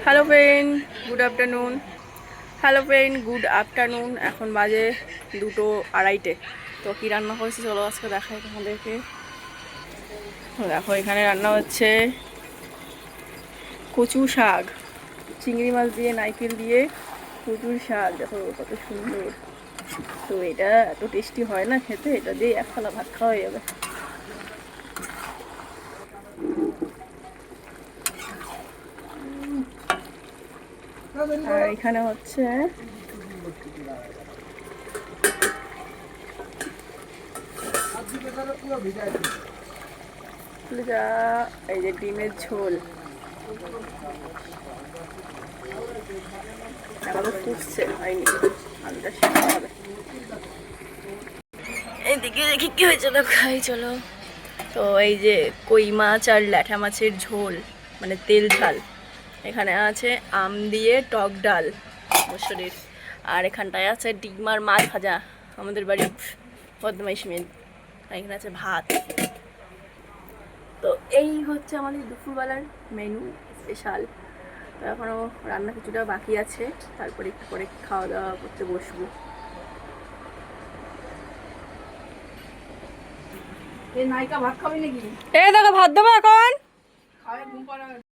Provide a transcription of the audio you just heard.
Hello friend, good afternoon. এখন বাজে 2:02। তো কী রান্না করেছি চলো আজকে দেখাই তোমাদেরকে। দেখো এখানে রান্না হচ্ছে কচু শাক, চিংড়ি মাছ দিয়ে নারকেল দিয়ে কচুর শাক। দেখো কত সুন্দর। তো এটা এত টেস্টি হয় না খেতে, এটা দিয়ে এক থালা ভাত খাওয়া যাবে। আর এখানে হচ্ছে এই যে ডিমের ঝোল, এখনো ফুটছে হয়নি, আলুটা সেদ্ধ হবে। এইদিকে দেখি কি হয়েছে, তো খাই চলো। তো এই যে কই মাছ আর ল্যাঠা মাছের ঝোল, মানে তেল ঝাল। এখানে আছে আম দিয়ে টক ডাল মসুরির। আর এখানটায় আছে ডিম আর মাছ ভাজা, আমাদের বাড়ির বদমাইশ মেন। আর এখানে আছে ভাত। তো এই হচ্ছে আমাদের দুপুরবেলার মেনু স্পেশাল। তো এখনও রান্না কিছুটা বাকি আছে, তারপরে একটু পরে খাওয়া দাওয়া করতে বসবো। এই নায়িকা ভাত খাবি নাকি? এই দেখো ভাত দেবো এখন।